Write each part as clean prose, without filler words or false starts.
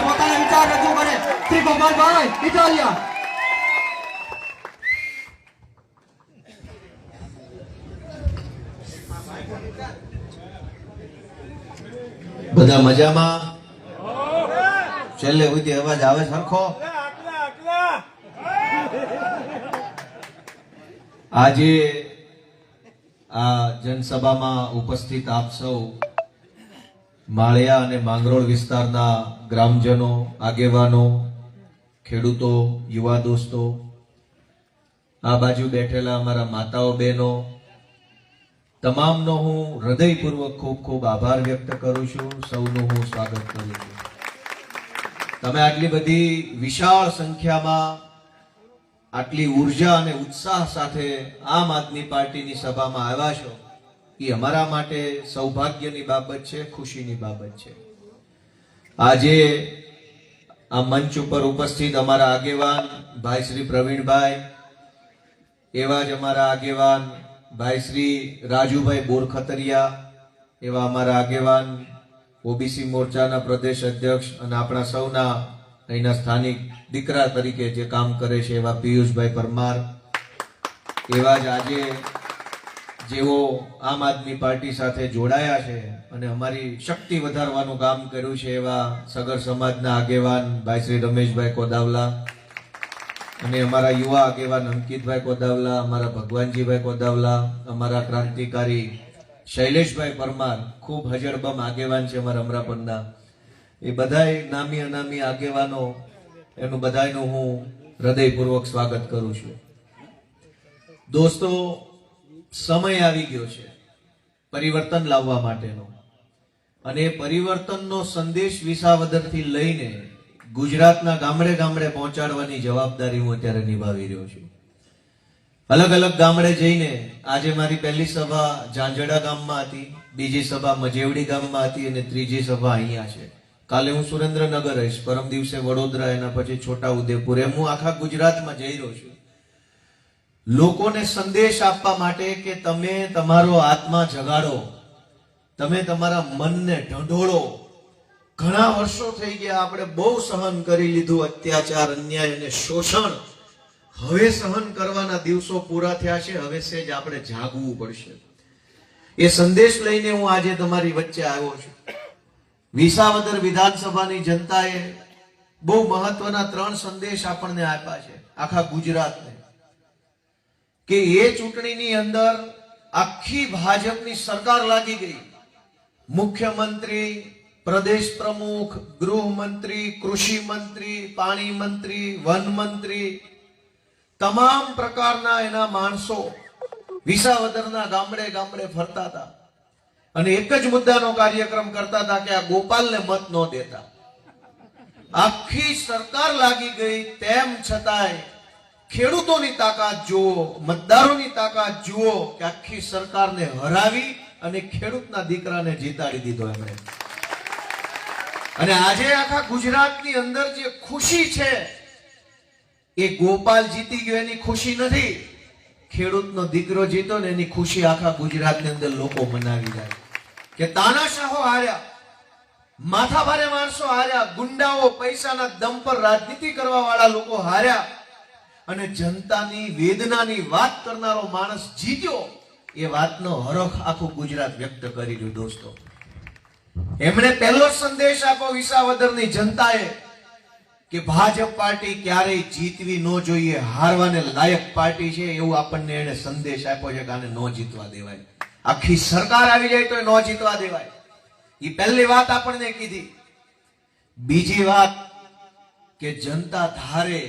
પોતાના વિચાર રજૂ કરે શ્રી ગોપાલભાઈ ઇટાલિયા। બધા મજામાં? છેલ્લે સુધી અવાજ આવે સરખો? આજે આ જનસભામાં ઉપસ્થિત આપ સૌ માળિયા અને માંગરોળ વિસ્તારના ગ્રામજનો, આગેવાનો, ખેડૂતો, યુવા દોસ્તો, આ બાજુ બેઠેલા અમારા માતાઓ, બહેનો, તમામનો હું હૃદયપૂર્વક ખૂબ ખૂબ આભાર વ્યક્ત કરું છું। સૌનું હું સ્વાગત કરું છું। તમે આટલી બધી વિશાળ સંખ્યામાં આટલી ઉર્જા અને ઉત્સાહ સાથે આમ આદમી પાર્ટીની સભામાં આવ્યા છો, એ અમારા માટે સૌભાગ્યની બાબત છે, ખુશીની બાબત છે। આજે આ મંચ ઉપર ઉપસ્થિત અમારા આગેવાન ભાઈ શ્રી પ્રવીણભાઈ, એવા જ અમારા આગેવાન ભાઈ શ્રી રાજુભાઈ બોરખતરિયા, એવા અમારા આગેવાન ઓબીસી મોરચાના પ્રદેશ અધ્યક્ષ અને આપણા સૌના અહીંના સ્થાનિક દીકરા તરીકે જે કામ કરે છે એવા પિયુષભાઈ પરમાર, એવા જ આજે જેઓ આમ આદમી પાર્ટી સાથે જોડાયા છે અને અમારી શક્તિ વધારવાનું કામ કર્યું છે એવા સગર સમાજના આગેવાન ભાઈ શ્રી રમેશભાઈ કોદાવલા, અને અમારા યુવા આગેવાન અંકિતભાઈ કોદાવલા, અમારા ભગવાનજીભાઈ કોદાવલા, અમારા ક્રાંતિકારી શૈલેષભાઈ પરમાર, ખૂબ હજળબમ આગેવાન છે અમારા અમરાપરના, એ બધાય નામી અનામી આગેવાનો, એનું બધાયનું હું હૃદયપૂર્વક સ્વાગત કરું છું। દોસ્તો, સમય આવી ગયો છે પરિવર્તન લાવવા માટેનો, અને પરિવર્તનનો સંદેશ વિસાવદરથી લઈને ગુજરાતના ગામડે ગામડે પહોંચાડવાની જવાબદારી હું અત્યારે નિભાવી રહ્યો છું। અલગ અલગ ગામડે જઈને આજે મારી પહેલી સભા ઝાંઝડા ગામમાં હતી, બીજી સભા મજેવડી ગામમાં હતી અને ત્રીજી સભા અહીંયા છે। કાલે હું સુરેન્દ્રનગર રહીશ, પરમ દિવસે વડોદરા, એના પછી છોટા ઉદેપુર, એમ હું આખા ગુજરાતમાં જઈ રહ્યો છું લોકોને સંદેશ આપવા માટે કે તમે તમારો આત્મા જગાડો, તમે તમારા મનને ઢંઢોળો। ઘણા વર્ષો થઈ ગયા, આપણે બહુ સહન કરી લીધું અત્યાચાર, અન્યાય અને શોષણ। હવે સહન કરવાના દિવસો પૂરા થયા છે, હવે સેજ આપણે જાગવું પડશે। એ સંદેશ લઈને હું આજે તમારી વચ્ચે આવ્યો છું। વિસાવદર વિધાનસભાની જનતાએ બહુ મહત્વના 3 સંદેશ આપણને આપ્યા છે આખા ગુજરાતને, કે એ ચૂંટણીની અંદર આખી ભાજપની સરકાર લાગી ગઈ। મુખ્યમંત્રી, પ્રદેશ પ્રમુખ, ગૃહમંત્રી, કૃષિ મંત્રી, પાણી મંત્રી, વન મંત્રી, તમામ પ્રકારના એના માણસો વિસાવદરના ગામડે ગામડે ફરતા હતા અને એક જ મુદ્દાનો કાર્યક્રમ કરતા હતા કે આ ગોપાલને મત ન દેતા। આખી સરકાર લાગી ગઈ, તેમ છતાંય ખેડૂતોની તાકાત જુઓ, મતદારોની તાકાત જુઓ કે આખી સરકારને હરાવી અને ખેડૂતના દીકરાને જીતાડી દીધો એમણે। અને આજે આખા ગુજરાતની અંદર જે ખુશી છે એ ગોપાલ જીતી ગયો એની ખુશી નથી, ખેડૂતનો દીકરો જીતો ને એની ખુશી આખા ગુજરાતની અંદર લોકો મનાવી જાય કે તાનાશાહો હાર્યા, માથાભારે માણસો હાર્યા, ગુંડાઓ, પૈસાના દમ પર રાજનીતિ કરવા વાળા લોકો હાર્યા અને જનતાની વેદનાની વાત કરનારો માણસ જીત્યો। એ વાતનો હરખ આખું ગુજરાત વ્યક્ત કરી રહ્યું। દોસ્તો, એમણે પહેલો સંદેશ આપ્યો વિસાવદરની જનતાએ કે ભાજપ પાર્ટી ક્યારેય જીતવી ન જોઈએ, હારવાને લાયક પાર્ટી છે, એવું આપણને એને સંદેશ આપ્યો છે કે આને ન જીતવા દેવાય, આખી સરકાર આવી જાય તો ન જીતવા દેવાય। એ પહેલી વાત આપણને કીધી। બીજી વાત કે જનતા ધારે,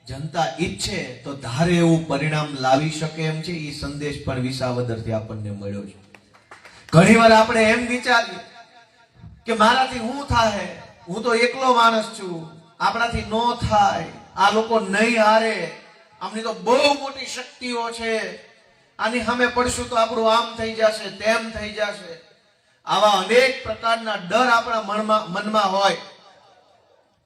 જનતા ઈચ્છે તો ધારે એવું પરિણામ લાવી શકે એમ છે, એ સંદેશ પણ વિસાવદરથી આપણને મળ્યો છે। ઘણીવાર આપણે એમ વિચારીએ કે મારાથી શું થાય, હું તો એકલો માણસ છું, આપણાથી ન થાય, આ લોકો નહીં હારે, આમની તો બહુ મોટી શક્તિઓ છે, આની સામે પડશું તો આપણું આમ થઈ જશે, તેમ થઈ જશે। આવા અનેક પ્રકારના ડર આપણા મનમાં હોય,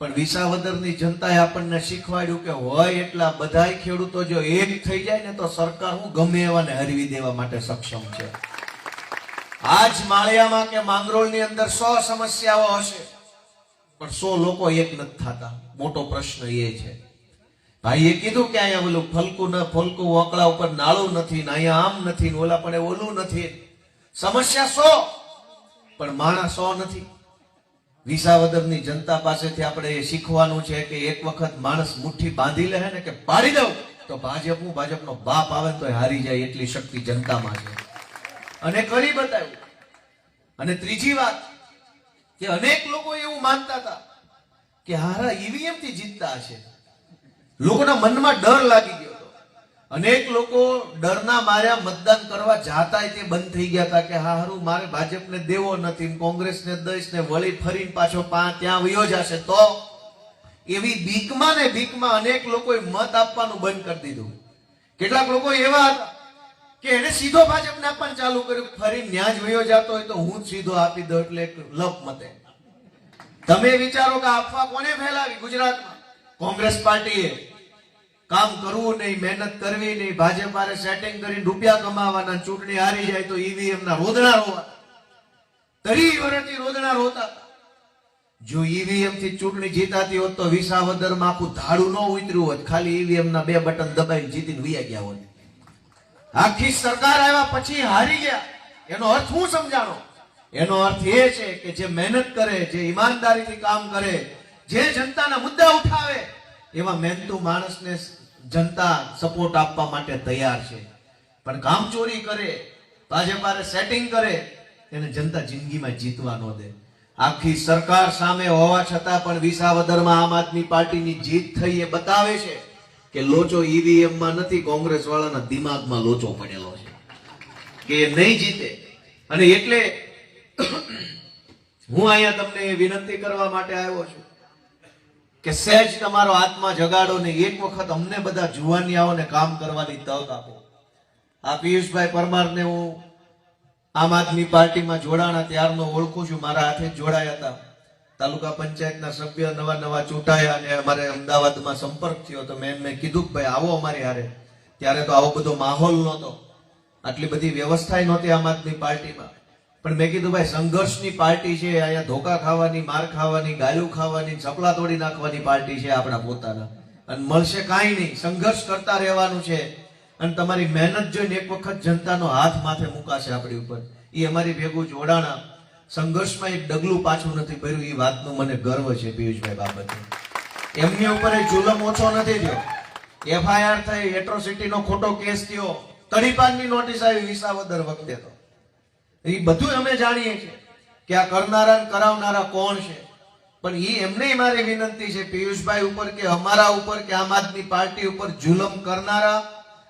પણ વિસાવદરની જનતાએ આપણને શીખવાડ્યું કે હોય એટલા બધાય ખેડૂતો જો એક થઈ જાય ને તો સરકાર હું ગમે એવાને હરવી દેવા માટે સક્ષમ છે। આજ માળિયામાં કે માંગરોળની અંદર 100 સમસ્યાઓ હશે, પણ 100 લોકો એક નથી થતા. મોટો પ્રશ્ન એ છે. ભાઈએ કીધું કે અહીંયા ઓલું ફલકું વકળા ઉપર નાળું નથી ને અહીંયા આમ નથી ને ઓલા પણ ઓલું નથી. સમસ્યા 100 પણ માણસ 100 નથી. વિસાવદરની જનતા પાસેથી આપણે એ શીખવાનું છે કે એક વખત માણસ મુઠ્ઠી બાંધી લે ને કે પાડી દઉં તો ભાજપનો બાપ આવે તો હારી જાય એટલી શક્તિ જનતામાં છે, અને કરી બતાવ્યું. અને ત્રીજી વાત કે અનેક લોકો એવું માનતા હતા કે હારા ઈવીએમ થી જીતતા હશે. લોકોના મનમાં ડર લાગી ગયો હતો. અનેક લોકો ડરના માર્યા મતદાન કરવા જાતા તે બંધ થઈ ગયા હતા કે હારું મારે ભાજપને દેવો નથી, કોંગ્રેસને દઈશ ને વળી ફરીને પાછો ત્યાં વયો જશે તો. એવી બીકમાં અનેક લોકોએ મત આપવાનું બંધ કરી દીધું. કેટલાક લોકો એવા હતા કે એને સીધો ભાજપને આપવાનું ચાલુ કર્યું. ફરી ન્યા જ વયો જતો હોય તો હું જ સીધો આપી દઉં એટલે એક લપ મતે. તમે વિચારો કે અફવા કોને ફેલાવી? ગુજરાતમાં કોંગ્રેસ પાર્ટીએ. કામ કરવું નહીં, મહેનત કરવી નહીં, ભાજપ હારે સેટિંગ કરીને રૂપિયા કમાવાના, ચૂંટણી હારી જાય તો ઈવીએમ ના રોદણા રોવા. 30 વર્ષથી રોદણા રોતા. જો ઈવીએમ થી ચૂંટણી જીતાતી હોત તો વિસાવદરમાં આખું ધાડું ન ઉતર્યું હોત, ખાલી ઈવીએમ ના 2 બટન દબાઈને જીતીને વયા ગયા હોત. આખી સરકાર આવ્યા પછી હારી ગયા. એનો અર્થ હું સમજાણો? એનો અર્થ એ છે કે જે મહેનત કરે, જે ઈમાનદારીથી કામ કરે, જે જનતાના મુદ્દા ઉઠાવે, એવા મહેનતુ માણસને જનતા સપોર્ટ આપવા માટે તૈયાર છે. પણ કામચોરી કરે, ભાજપાને સેટિંગ કરે, એને જનતા જિંદગીમાં જીતવા ન દે. આખી સરકાર સામે હોવા છતાં પણ વિસાવદરમાં આમ આદમી પાર્ટીની જીત થઈ એ બતાવે છે કે લોચો ઈવીએમ માં નથી, કોંગ્રેસ વાળાના દિમાગમાં લોચો પડેલો છે કે એ નહીં જીતે. અને એટલે હું અહીંયા તમને વિનંતી કરવા માટે આવ્યો છું કે સહેજ તમારો આત્મા જગાડો ને એક વખત અમને બધા જુવાનિયાઓને કામ કરવાની તક આપો. આ પિયુષભાઈ પરમારને હું આમ આદમી પાર્ટીમાં જોડાણા ત્યારનો ઓળખું છું. મારા હાથે જોડાયા હતા. તાલુકા પંચાયતના સભ્ય નવા ચૂંટાયા અને અમારે અમદાવાદમાં સંપર્ક થયો તો મેં કીધું કે ભાઈ આવો અમારી હારે. ત્યારે તો આવો બધો માહોલ નહોતો, આટલી બધી વ્યવસ્થા નહોતી આમ આદમી પાર્ટીમાં. પણ મેં કીધું ભાઈ સંઘર્ષની પાર્ટી છે, અહીંયા ધોકા ખાવાની, માર ખાવાની, ગાયું ખાવાની, ચપલા તોડી નાખવાની પાર્ટી છે આપણા પોતાના. અને મળશે કાંઈ નહીં, સંઘર્ષ કરતા રહેવાનું છે. અને તમારી મહેનત જોઈને એક વખત જનતાનો હાથ માથે મુકાશે આપણી ઉપર. એ અમારી ભેગું જોડાણા. સંઘર્ષમાં એક ડગલું પાછું નથી ભર્યું. એ વાતનો મને ગર્વ છે પિયુષભાઈ બાબતે. એમની ઉપર જુલમ ઓછો નથી થયો. એફઆઈઆર થઈ, એટ્રોસિટીનો ખોટો કેસ થયો, તડીપારની નોટિસ આવી વિસાવદર વખતે. તો એ બધું અમે જાણીએ છીએ કે આ કરનારા કરાવનારા કોણ છે. પણ એ એમને મારી વિનંતી છે પિયુષભાઈ ઉપર કે અમારા ઉપર કે આમ આદમી પાર્ટી ઉપર જુલમ કરનારા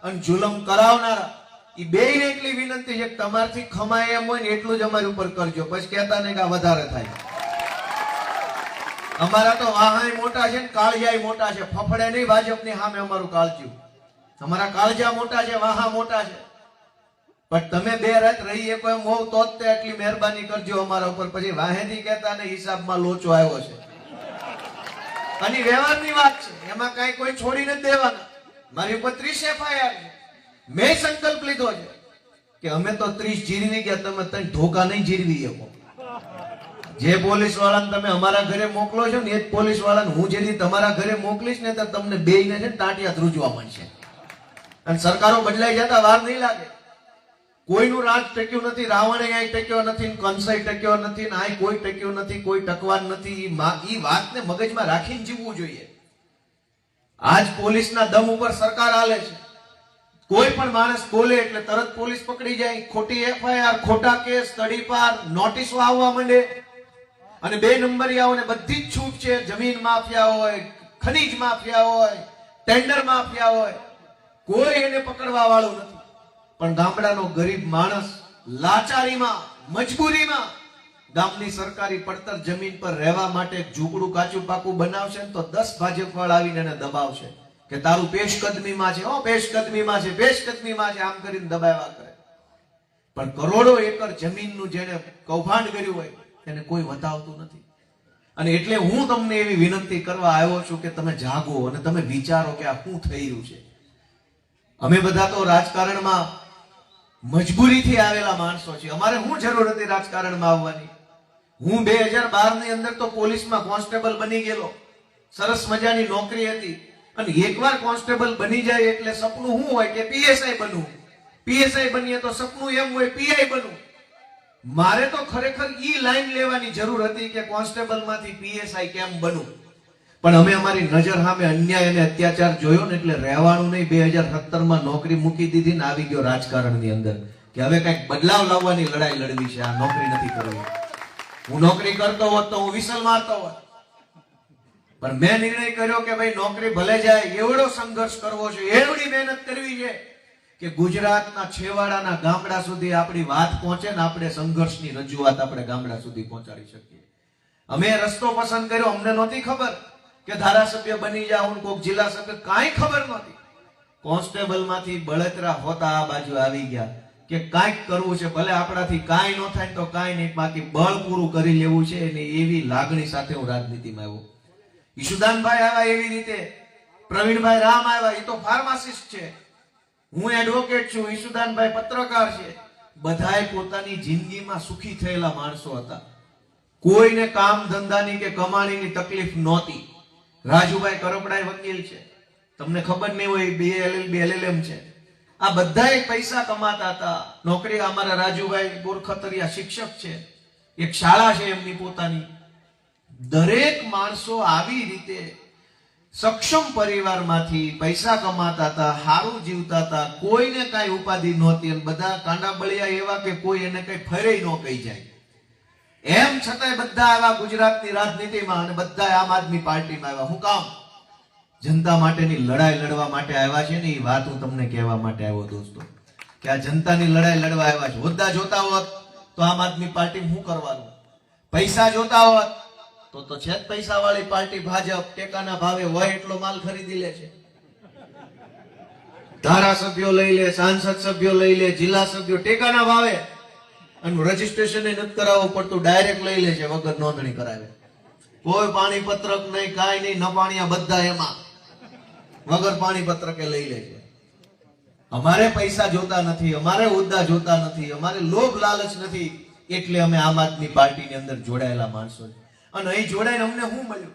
અને જુલમ કરાવનારા એ બેયને એટલી વિનંતી છે કે તમારથી ખમાય એમ હોય ને એટલું જ અમારી ઉપર કરજો. પછી કહેતા નહીં કે આ વધારે થાય. અમારા તો વાહાય મોટા છે ને કાળજાય મોટા છે. ફફડે નહીં ભાજપની સામે અમારું કાળજું. અમારા કાળજા મોટા છે, વાહા મોટા છે. પણ તમે 2 રાત રહી એકો એમ હોવ તો જ એટલી મહેરબાની કરજો અમારા ઉપર. પછી વાહેથી કહેતા ને હિસાબમાં લોચો આવ્યો છે. અને વ્યવહારની વાત છે, એમાં કઈ કોઈ છોડી નથી દેવાના. મારી ઉપર 30 એફઆઈઆર છે. મેં સંકલ્પ લીધો છે કે અમે તો 30 જીરવી ગયા, તમે 3 ધોકા નહીં જીરવી શકો. જે પોલીસ વાળાને તમે અમારા ઘરે મોકલો છો ને એ જ પોલીસ વાળાને હું જેથી તમારા ઘરે મોકલીશ ને તો તમને બેયને છે ટાંટિયા ધ્રુજવા મળશે. અને સરકારો બદલાઈ જતા વાર નહીં લાગે. કોઈનું રાજ ટક્યું નથી. રાવણે અહીં ટક્યો નથી, કંસાઈ ટક્યો નથી, આ કોઈ ટક્યો નથી, કોઈ ટકવાન નથી. એ વાતને મગજમાં રાખીને જીવવું જોઈએ. આજ પોલીસના દમ ઉપર સરકાર હાલે છે. કોઈ પણ માણસ બોલે એટલે તરત પોલીસ પકડી જાય. ખોટી એફઆઈઆર, ખોટા કેસ, તડીપાર, નોટિસો આવવા માંડે. અને 2 નંબરિયાઓને બધી જ છૂટ છે. જમીન માફિયા હોય, ખનીજ માફિયા હોય, ટેન્ડર માફિયા હોય, કોઈ એને પકડવા વાળું નથી. પણ ગામડાનો ગરીબ માણસ લાચારીમાં, મજબૂરીમાં ગામની સરકારી પડતર જમીન પર રહેવા માટે ઝૂંપડું કાચું પાકું બનાવશે ને તો 10 ભાજપ વાળા આવીને એને દબાવશે કે તારું પેશકદમીમાં છે, પેશકદમીમાં છે, પેશકદમીમાં છે, આમ કરીને દબાવ્યા કરે. પણ કરોડો એકર જમીનનું જેને કૌભાંડ કર્યું હોય એને કોઈ વતાવતું નથી. અને એટલે હું તમને એવી વિનંતી કરવા આવ્યો છું કે તમે જાગો અને તમે વિચારો કે આ શું થઈ રહ્યું છે. અમે બધા તો રાજકારણમાં મજબૂરીથી આવેલા માણસો છીએ. અમારે શું જરૂર હતી રાજકારણમાં આવવાની? હું 2012 ની અંદર તો પોલીસમાં કોન્સ્ટેબલ બની ગયેલો. સરસ મજાની નોકરી હતી. અને એકવાર કોન્સ્ટેબલ બની જાય એટલે સપનું શું હોય કે પીએસઆઈ બનવું. પીએસઆઈ બનીએ તો સપનું એમ હોય પીઆઈ બનવું. મારે તો ખરેખર ઈ લાઈન લેવાની જરૂર હતી કે કોન્સ્ટેબલ માંથી પીએસઆઈ કેમ બનવું. પણ અમે અમારી નજર સામે અન્યાય અને અત્યાચાર જોયો ને એટલે રહેવાનું નહીં. 2017 નોકરી મૂકી દીધી ને આવી ગયો રાજકારણની અંદર કે હવે કઈક બદલાવ લાવવાની લડાઈ લડવી છે, આ નોકરી નથી કરવી. હું નોકરી કરતો હોત તો હું વિસલ મારતો હોત, પણ મેં નિર્ણય કર્યો કે ભાઈ નોકરી ભલે જાય, એવડો સંઘર્ષ કરવો છે, એવડી મહેનત કરવી છે કે ગુજરાતના છેવાડાના ગામડા સુધી આપણી વાત પહોંચે ને આપણે સંઘર્ષની રજૂઆત આપણે ગામડા સુધી પહોંચાડી શકીએ. અમે રસ્તો પસંદ કર્યો. અમને નહોતી ખબર કે ધારાસભ્ય બની જાઉં, કોઈક જિલ્લા સભ્ય, કાંઈ ખબર નહોતી. કોન્સ્ટેબલ માંથી બળતરા હોતા આ બાજુ આવી ગયા કે કાંઈક કરવું છે, ભલે આપણાથી કાંઈ ન થાય તો કાંઈ નહીં, બાકી બળ પૂરું કરી લેવું છે. અને એવી લાગણી સાથે હું રાજનીતિમાં આવ્યો. ઈશુદાનભાઈ આવ્યા એવી રીતે, પ્રવીણભાઈ રામ આવ્યા, એ તો ફાર્માસિસ્ટ છે, હું એડવોકેટ છું, ઈશુદાનભાઈ પત્રકાર છે. બધાએ પોતાની જિંદગીમાં સુખી થયેલા માણસો હતા. કોઈને કામ ધંધાની કે કમાણીની તકલીફ નહોતી. રાજુભાઈ કરપડાઈ વકીલ છે, તમને ખબર નહીં હોય, BLL LLM છે. આ બધાએ પૈસા કમાતા હતા. નોકરી અમારા રાજુભાઈ બોરખતરિયા શિક્ષક છે, એક શાળા છે એમની પોતાની. દરેક માણસો આવી રીતે સક્ષમ પરિવારમાંથી પૈસા કમાતા હતા, સારું જીવતા હતા, કોઈને કાંઈ ઉપાધિ નહોતી. અને બધા કાંડા બળિયા એવા કે કોઈ એને કઈ ફરે ન કહી જાય. એમ છતાંય બધા આવ્યા ગુજરાતની રાજનીતિમાં અને બધા આમ આદમી પાર્ટીમાં આવ્યા. હું કામ? જનતા માટેની લડાઈ લડવા માટે આવ્યા છે ને, એ વાત હું તમને કહેવા માટે આવ્યો દોસ્તો, કે આ જનતાની લડાઈ લડવા આવ્યા છે. હોદ્દા જોતા હોત તો આમ આદમી પાર્ટી શું કરવાનું? પૈસા જોતા હોત તો છે જ પૈસા વાળી પાર્ટી ભાજપ. ટેકાના ભાવે હોય એટલો માલ ખરીદી લે છે. ધારાસભ્યો લઈ લે, સાંસદ સભ્યો લઈ લે, જિલ્લા સભ્યો ટેકાના ભાવે. અને રજીસ્ટ્રેશન નથી કરાવવું પડતું, ડાયરેક્ટ લઈ લે છે વગર નોંધણી કરાવે. કોઈ પાણી પત્રક નહીં, કાંઈ નહીં, નપાણિયા બધા એમાં વગર પાણી પત્રકે લઈ લે છે. અમારે પૈસા જોતા નથી, અમારે હોદ્દા જોતા નથી, અમારે લોભ લાલચ નથી, એટલે અમે આમ આદમી પાર્ટીની અંદર જોડાયેલા માણસો છે. અને અહીં જોડાઈને અમને શું મળ્યું?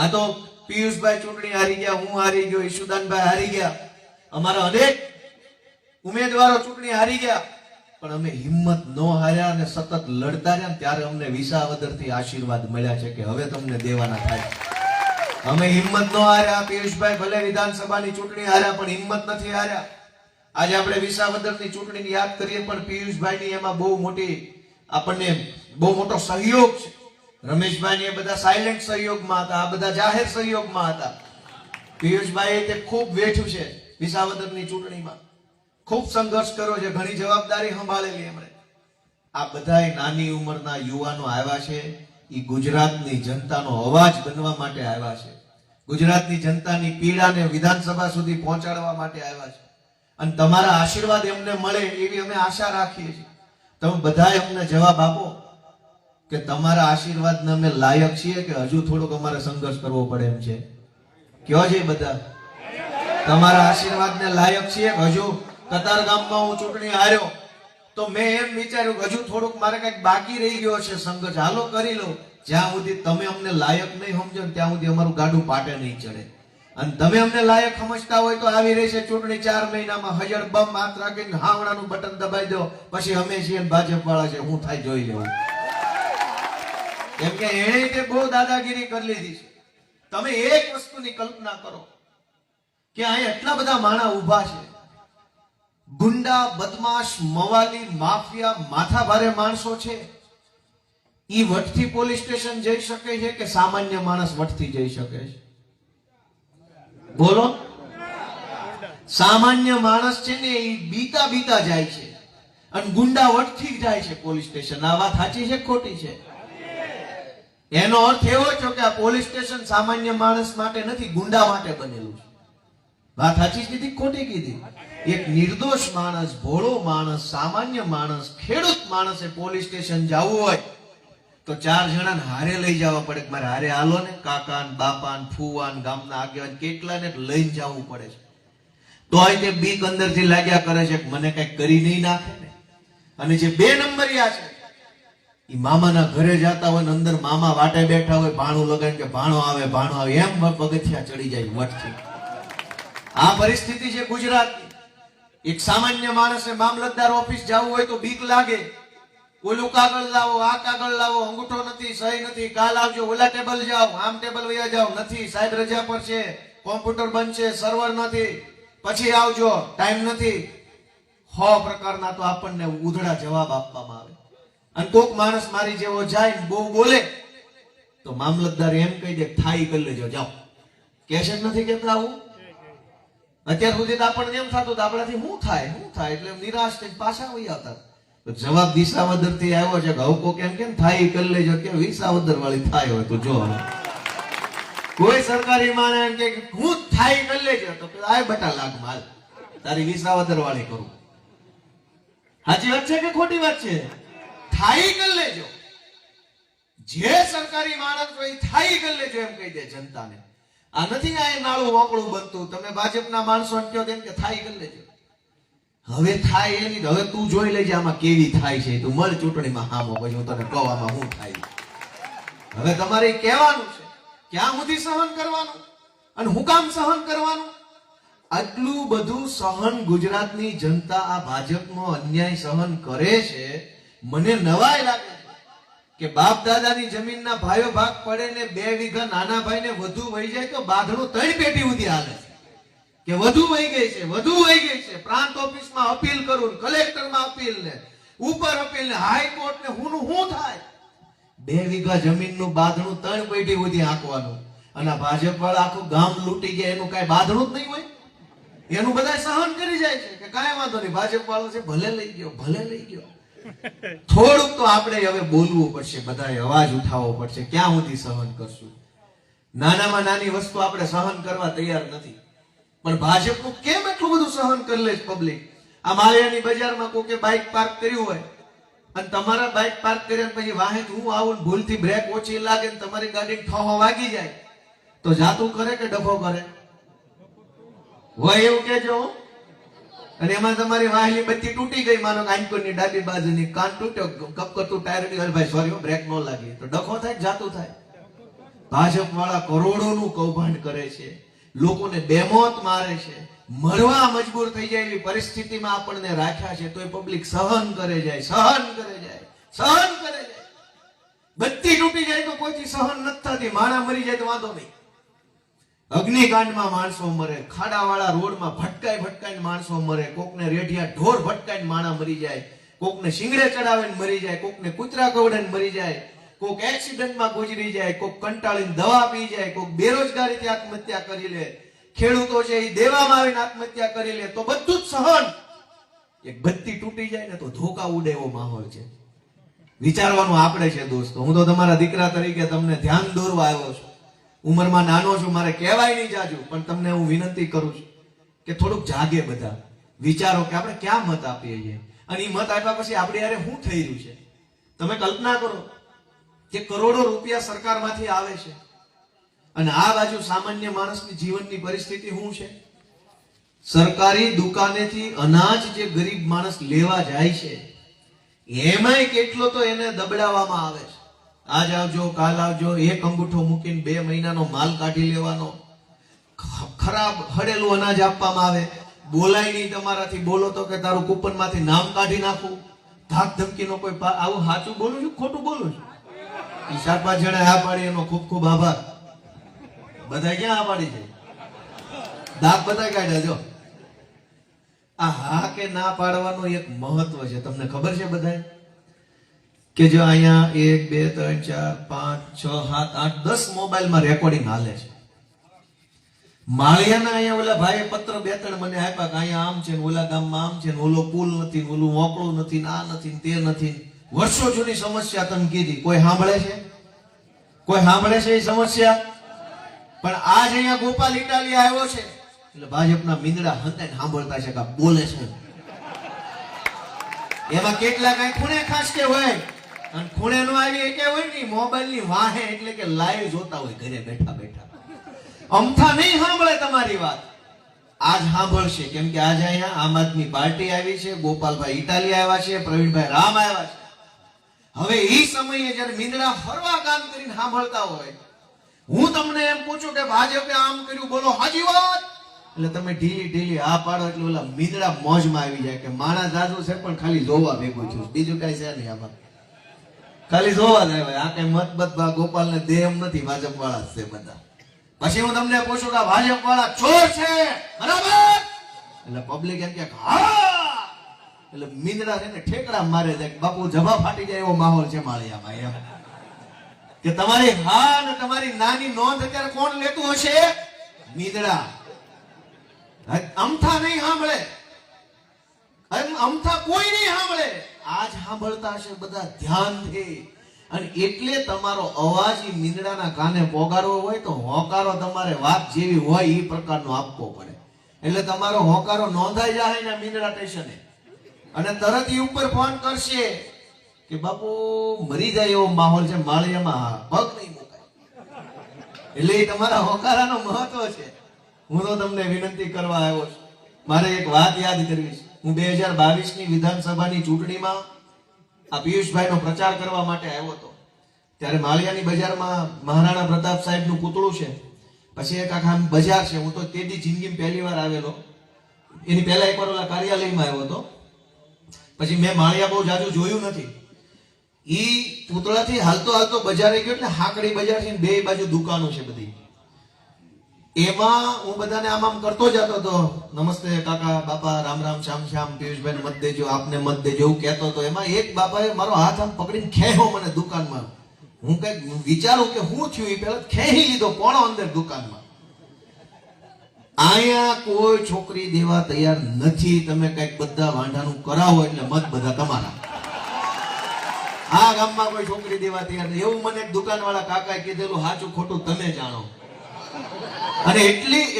આ તો પિયુષભાઈ ચૂંટણી હારી ગયા, હું હારી ગયો, ઈશુદાનભાઈ હારી ગયા, અમારા અનેક ઉમેદવારો ચૂંટણી હારી ગયા, પણ અમે હિંમત ન હાર્યા અને સતત લડતા રહ્યા. ત્યારે અમને વિસાવદરથી આશીર્વાદ મળ્યા છે કે હવે તમને દેવાના થાય. અમે હિંમત ન હાર્યા. પિયુષભાઈ ભલે વિધાનસભાની ચૂંટણી હાર્યા પણ હિંમત નથી હાર્યા. આજે આપણે વિસાવદરની ચૂંટણીની યાદ કરીએ પણ પિયુષભાઈની એમાં બહુ મોટી આપણને બહુ મોટો સહયોગ છે. રમેશભાઈ એ બધા સાયલેન્ટ સહયોગમાં હતા, આ બધા જાહેર સહયોગમાં હતા. પિયુષભાઈ તે ખૂબ વેઠ્યું છે વિસાવદરની ચૂંટણીમાં, ખૂબ સંઘર્ષ કર્યો છે, ઘણી જવાબદારી સંભાળેલી એમણે. આ બધા નાની ઉંમરના યુવાનો આવ્યા છે, એ ગુજરાતની જનતાનો અવાજ બનવા માટે આવ્યા છે. ગુજરાતની જનતાની પીડાને વિધાનસભા સુધી પહોંચાડવા માટે આવ્યા છે. અને તમારા આશીર્વાદ એમને મળે એવી અમે આશા રાખીએ છીએ. તમે બધાએ અમને જવાબ આપો કે તમારા આશીર્વાદને અમે લાયક છીએ કે હજુ થોડોક અમારે સંઘર્ષ કરવો પડે એમ છે? કયો છે બધા? તમારા આશીર્વાદને લાયક છીએ કે હજુ? કતારગામમાં હું ચૂંટણી હાર્યો તો મેં એમ વિચાર્યું કે હજુ થોડુંક મારે કઈક બાકી રહી ગયો છે સંઘર્ષ, હાલો કરી લો. જ્યાં સુધી તમે અમને લાયક નહીં સમજો ને ત્યાં સુધી અમારું ગાડું પાટે નહીં ચડે. અને તમે અમને લાયક સમજતા હોય તો આવી રહી છે ચૂંટણી 4 મહિનામાં, હજળ બમ હાથ રાખીને હાવડાનું બટન દબાઈ દો, પછી અમે છીએ ભાજપ વાળા છે, હું થાય જોઈ લેવું. કેમ કે એને તે બહુ દાદાગીરી કરી લીધી છે. તમે એક વસ્તુની કલ્પના કરો કે અહીં એટલા બધા માણા ઉભા છે, ગુંડા, બદમાશ, મવાલી, માફિયા, માથાભારે માણસો છે. ઈ વટથી પોલીસ સ્ટેશન જઈ શકે છે કે સામાન્ય માણસ વટથી જઈ શકે છે? બોલો. સામાન્ય માણસ છે ને એ બીતા બીતા જાય છે અને ગુંડા વટથી જાય છે પોલીસ સ્ટેશન. આ વાત સાચી છે ખોટી છે? એનો અર્થ એવો છે કે આ પોલીસ સ્ટેશન સામાન્ય માણસ માટે નથી, ગુંડા માટે બનેલું છે. વાત સાચી કીધી ખોટી કીધી? એક નિર્દોષ માણસ, ભોળો માણસ, સામાન્ય માણસ, ખેડૂત માણસે પોલીસ સ્ટેશન જવું હોય તો 4 જણાને હારે લઈ જવા પડે કે મારે હારે હાલો ને, કાકાન, બાપાન, ફુવાન, ગામના આગેવાન, કેટલાને લઈને જવું પડે છે. તો અહીં તે બીક અંદરથી લાગ્યા કરે છે કે મને કઈ કરી નહીં નાખે ને. અને જે 2 નંબરિયા છે ઈ મામાના ઘરે જતા હોય ને અંદર મામા વાટે બેઠા હોય, ભાણું લગાવીને કે ભાણો આવે એમ પગથિયા ચડી જાય વટથી. આ પરિસ્થિતિ છે ગુજરાતની. એક સામાન્ય માણસે મામલતદાર ઓફિસ જવું હોય તો બીક લાગે. ઓલું કાગળ લાવો, આ કાગળ લાવો, અંગૂઠો નથી, સહી નથી, કાલ આવજો, ઓલા ટેબલ જાઓ, આમ ટેબલ વયા જાઓ, નથી, સાહેબ રજા પર છે, કોમ્પ્યુટર બંધ છે, સર્વર નથી, પછી આવજો, ટાઈમ નથી. 100 પ્રકારના તો આપણને ઉધડા જવાબ આપવામાં આવે. અને કોક માણસ મારી જેવો જાય ને બહુ બોલે તો મામલતદાર એમ કહી દે થાઈ કરી લેજો, જાઓ. કેશ જ નથી કેતા આવું. અત્યાર સુધી તો આપણને એમ થતું આપણાથી શું થાય એટલે નિરાશ થઈ પાછા વહી આવતા. તો જવાબ વિસાવદર થી આવ્યો છે. ઘઉકો કેમ થાય કરી લેજો, કે વિસાવદર વાળી થાય હોય તો જો. કોઈ સરકારી માણસ એમ કે હું થાય કરી લેજો તો આય બટા લાગ માલ, તારી વિસાવદર વાળી કરું. સાચી વાત છે કે ખોટી વાત છે? થાય કરી લેજો. જે સરકારી માણસ હોય થાય કરી લેજો એમ કહી દે જનતાને. આ નથી આ નાળું વાંકડું બનતું. તમે ભાજપના માણસો કહો તેમ કે થાય કરી લેજો. હવે થાય એની હવે તું જોઈ લેજે આમાં કેવી થાય છે. તું મળ ચૂંટણીમાં હામો, પછી હું તને કહું આમાં શું થાય. હવે તમારે કહેવાનું છે ક્યાં સુધી સહન કરવાનું અને હું કામ સહન કરવાનું. આટલું બધું સહન ગુજરાતની જનતા આ ભાજપનો અન્યાય સહન કરે છે. મને નવાઈ લાગે કે બાપ દાદાની જમીનના ભાઈઓ ભાગ પડે ને 2 વીઘા નાના ભાઈને વધુ વહી જાય તો બાંધણું 3 પેટી સુધી હાલે કે વધુ વહી ગઈ છે. પ્રાંત ઓફિસમાં અપીલ કરું, કલેક્ટરમાં અપીલ ને ઉપર અપીલ ને હાઈકોર્ટ ને હું થાય. 2 વીઘા જમીનનું બાંધણું 3 પેટી સુધી આંકવાનું. અને ભાજપ વાળા આખું ગામ લૂંટી ગયા એનું કઈ બાંધણું જ નહીં હોય. એનું બધા સહન કરી જાય છે કે કાંઈ વાંધો નહીં, ભાજપ વાળો છે, ભલે લઈ ગયો. થોડુંક તો આપણે હવે બોલવું પડશે, બધાએ અવાજ ઉઠાવવો પડશે. ક્યાં સુધી સહન કરશું? નાનામાં નાની વસ્તુ આપણે સહન કરવા તૈયાર નથી, પણ ભાજપનું કેમ એટલું બધું સહન કરી લે પબ્લિક? આ માળિયાની બજારમાં કોકે બાઇક પાર્ક કર્યું હોય અને તમારા બાઇક પાર્ક કર્યા પછી વાહે હું આવું ભૂલથી બ્રેક ઓછી લાગે ને તમારી ગાડી ઠોહો વાગી જાય તો જાતું કરે કે ડફો કરે? હોય એવું કેજો. અને એમાં તમારી વાહની બત્તી તૂટી ગઈ, માનો આંકોની ડાબી બાજુની કાન તૂટ્યો, કપકતું ટાયર નીકળ, ભાઈ સોરી બ્રેક નો લાગી તો ડખો થાય, જાતું થાય. ભાજપ વાળા કરોડોનું કૌભાંડ કરે છે, લોકોને બેમોત મારે છે, મરવા મજબૂર થઈ જાય એવી પરિસ્થિતિમાં આપણને રાખ્યા છે તોય પબ્લિક સહન કરે જાય. બત્તી તૂટી જાય તો કોઈથી સહન નથી થતી, માણા મરી જાય તો વાંધો નહીં. અગ્નિકાંડમાં માણસો મરે, ખાડાવાળા રોડમાં ભટકાઈને માણસો મરે, કોકને રેઢિયા ઢોર ભટકાઈને માણા મરી જાય, કોકને શિંગડે ચડાવીને મરી જાય, કોકને કૂતરા કવડાઈને મરી જાય, કોક એક્સિડન્ટમાં ગુજરી જાય, કોક કંટાળીને દવા પી જાય, કોક બેરોજગારીથી આત્મહત્યા કરી લે, ખેડૂતો છે એ દેવામાં આવીને આત્મહત્યા કરી લે, તો બધું જ સહન. એક બત્તી તૂટી જાય ને તો ધોકા ઉડે એવો માહોલ છે. વિચારવાનું આપણે છે દોસ્તો. હું તો તમારા દીકરા તરીકે તમને ધ્યાન દોરવા આવ્યો છું. ઉંમરમાં નાનો છું, મારે કહેવાય નહીં જાજુ, પણ તમને હું વિનંતી કરું છું કે થોડુંક જાગે, બધા વિચારો કે આપણે ક્યાં મત આપીએ છીએ અને એ મત આપ્યા પછી આપણે યારે શું થઈ રહ્યું છે. તમે કલ્પના કરો કે કરોડો રૂપિયા સરકારમાંથી આવે છે અને આ બાજુ સામાન્ય માણસની જીવનની પરિસ્થિતિ શું છે. સરકારી દુકાનેથી અનાજ જે ગરીબ માણસ લેવા જાય છે એમાંય કેટલો તો એને દબડાવવામાં આવે છે. આજ આવજો, કાલ આવજો, એક અંગૂઠો મૂકીને 2 મહિનાનો માલ કાઢી લેવાનો, ખરાબ હડેલું અનાજ આપવામાં આવે. બોલાય નહીં તમારાથી, બોલો તો કે તારું કૂપન માંથી નામ કાઢી નાખું. ધાક ધમકીનો કોઈ આવું સાચું બોલું છું ખોટું બોલું છું? 4-5 જણા આ પાડી એનો ખૂબ ખૂબ આભાર. બધા ક્યાં આ પાડી છે? દાંત બધા કાઢ્યા. જો આ હા કે ના પાડવાનું એક મહત્વ છે, તમને ખબર છે બધાય? કે જો અહીંયા 1 2 3 4 5 6 7 8 10 મોબાઈલમાં રેકોર્ડિંગ હાલે છે. માળિયાના અહીંયા ઓલા ભાઈએ પત્ર 2-3 મને આપ્યા કે અહીંયા આમ છે ને ઓલા ગામમાં આમ છે ને ઓલો પુલ નથી ને ઓલું મોકળું નથી ને આ નથી ને તે નથી. વર્ષો જૂની સમસ્યા તમે કીધી, કોઈ સાંભળે છે? કોઈ સાંભળે છે એ સમસ્યા? પણ આજ અહીંયા ગોપાલ ઇટાલિયા આવ્યો છે એટલે ભાજપના મીંદડા હંતાઈને સાંભળતા છે કે બોલે છે. એમાં કેટલા કઈ ખૂણે ખાસ કે હોય અને ખૂણે નો આવી કે હોય ને મોબાઈલ ની વાહે એટલે કે લાઈવ જોતા હોય ઘરે બેઠા બેઠા. અમથા નહીં સાંભળે તમારી વાત, આજ સાંભળશે. કેમ કે આજે અહીંયા આમ આદમી પાર્ટી આવી છે, ગોપાલભાઈ ઇટાલિયા આવ્યા છે, પ્રવીણભાઈ રામ આવ્યા છે. હવે એ સમયે જયારે મીંદડા ફરવા કામ કરીને સાંભળતા હોય, હું તમને એમ પૂછું કે ભાજપે આમ કર્યું, બોલો હાજી વાત, એટલે તમે ઢીલી હા પાડો એટલે ઓલા મીંદડા મોજમાં આવી જાય કે માણસ જાજુ છે પણ ખાલી જોવા ભેગું છું, બીજું કઈ છે નહીં આમાં, ખાલી જોવા જ આવે. આ કઈ મતબત ગોપાલ ને દે એમ નથી, ભાજપ વાળા જ છે બધા. પછી હું તમને પૂછું કે ભાજપ વાળા ચોર છે બરાબર, એટલે પબ્લિક એમ કે હા, એટલે મીંદડા છે ને ઠેકડા મારે છે, બાપુ જભા ફાટી જાય એવો માહોલ છે માળિયામાં એમ કે તમારી હા ને તમારી નાની નોંધ અત્યારે કોણ લેતું હશે? મીંદડા. અમથા નહીં સાંભળે, અમથા કોઈ નહીં સાંભળે, આજ સાંભળતા હશે બધા ધ્યાનથી. અને એટલે તમારો અવાજ ઈ મીંદડાના કાને પોગારવો હોય તો હોકારો તમારે વાત જેવી હોય એ પ્રકારનો આપવો પડે, એટલે તમારો હોકારો નોંધાઈ જાય ને મીંદડા સ્ટેશને, અને તરત ઈ ઉપર ફોન કરશે કે બાપુ મરી જાય એવો માહોલ છે માળિયામાં, પગ નહીં મુકાય. એટલે એ તમારા હોકારાનો મહત્વ છે. હું તો તમને વિનંતી કરવા આવ્યો છું, મારે એક વાત યાદ કરવી છે. હું 2022ની વિધાનસભાની ચૂંટણીમાં આ પિયુષભાઈનો પ્રચાર કરવા માટે આવ્યો હતો, ત્યારે માળિયાની બજારમાં મહારાણા પ્રતાપ સાહેબનું પૂતળું છે, પછી એક આખા બજાર છે. હું તો તેની જિંદગીમાં પહેલી વાર આવેલો, એની પહેલા એકવાર ઓલા કાર્યાલયમાં આવ્યો હતો, પછી મેં માળિયા બહુ જાજુ જોયું નથી. ઈ પૂતળાથી હાલતો હાલતો બજારે ગયો, એટલે હાકડી બજાર છે, બે બાજુ દુકાનો છે બધી. એમાં હું બધાને આમ કરતો જતો હતો, નમસ્તે કાકા બાપા, રામ રામ, શ્યામ શ્યામ, પિયુષભાઈ મત દેજો, આપને મત દેજો, એવું કહેતો હતો. એમાં એક બાપાએ મારો હાથ આમ પકડીને ખેંચ્યો મને દુકાનમાં. હું કઈક વિચારું કે હું થયું, એ પેલા ખેંચી લીધો કોણો અંદર દુકાનમાં. અહીંયા કોઈ છોકરી દેવા તૈયાર નથી, તમે કઈક બધા વાંઢાનું કરાવો એટલે મત બધા તમારા. આ ગામમાં કોઈ છોકરી દેવા તૈયાર નથી, એવું મને એક દુકાનવાળા કાકાએ કીધેલું, સાચું ખોટું તમે જાણો. અને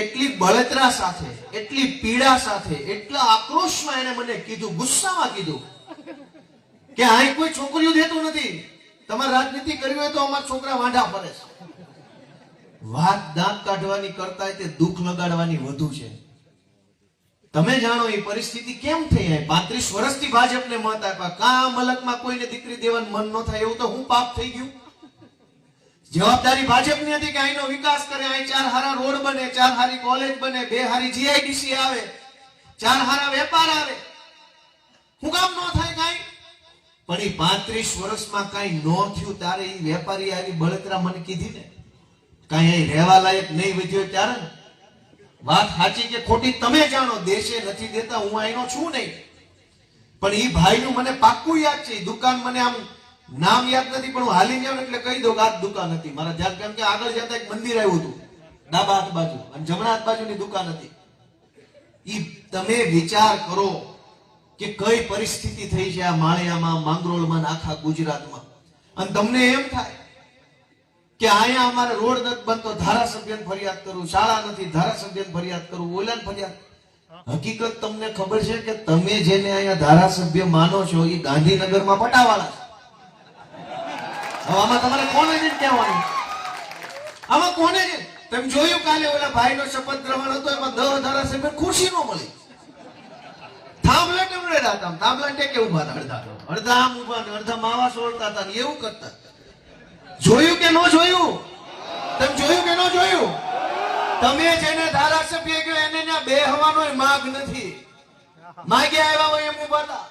એટલી બળતરા સાથે, એટલી પીડા સાથે, એટલા આક્રોશમાં એને મને કીધું, ગુસ્સામાં કીધું કે અહીં કોઈ છોકરીઓ દેતું નથી, તમારે રાજનીતિ કરવી હોય તો અમારા છોકરા વાંઢા ફરે છે. વાત દાંત કાઢવાની કરતા તે દુઃખ લગાડવાની વધુ છે. તમે જાણો એ પરિસ્થિતિ કેમ થઈ? 35 વર્ષથી ભાજપને મત આપ્યા, કા મલકમાં કોઈને દીકરી દેવાનું મન ન થાય, એવું તો હું પાપ થઈ ગયું? જવાબદારી ભાજપની હતી કે અહીંનો વિકાસ કરે, અહીં 4 હારા રોડ બને, 4 હારી કોલેજ બને, 2 હારી જીઆઈડીસી આવે, 4 હારા વેપાર આવે. હું કામ ન થાય કાઈ? પણ એ 35 વર્ષમાં કાઈ ન થયું, તારે એ વેપારી આવી બળતરા મને કીધી ને, કાઈ અહીં રહેવા લાયક નહીં વધ્યો ત્યારે ને. વાત સાચી કે ખોટી તમે જાણો, દેશે નથી દેતા, હું અહીંનો છું નહીં. પણ એ ભાઈનું મને પાક્કું યાદ છે. દુકાન મને આમ નામ યાદ નથી, પણ હું હાલી જાઉં એટલે કહી દઉં કે આ દુકાન હતી મારા ધ્યાન. કેમ કે આગળ જતા એક મંદિર આવ્યું હતું ડાબા હાથ બાજુ, અને જમણા હાથ બાજુની દુકાન હતી. ઈ તમે વિચાર કરો કે કઈ પરિસ્થિતિ થઈ છે આ માળિયામાં, માંગરોળમાં, આખા ગુજરાતમાં. અને તમને એમ થાય કે અહીંયા અમારે રોડ નથી બનતો, ધારાસભ્યને ફરિયાદ કરું, શાળા નથી, ધારાસભ્યને ફરિયાદ કરું, ઓલાને ફરિયાદ. હકીકત તમને ખબર છે કે તમે જેને અહીંયા ધારાસભ્ય માનો છો એ ગાંધીનગરમાં પટાવાળા છે. આમાં તમારે કોને કહેવાનું? આમાં કોને છે? તમે જોયું કાલે ઓલા ભાઈનો શપથ ગ્રહણ હતો, એમાં 10 ધારાસભ્ય ખુરશી નો મળી, થાંભલા ટમરેડા હતા, થાંભલા ટેકે ઉભા હતા, અડધા આમ ઉભા ને અડધા માવા સોળતા હતા, એવું કરતા. જોયું કે ન જોયું? તમે જોયું કે ન જોયું? તમે જેને ધારાસભ્ય કહો એને ત્યાં બેહવાનો માગ નથી, માગે આવ્યા હોય એમ ઉભા હતા.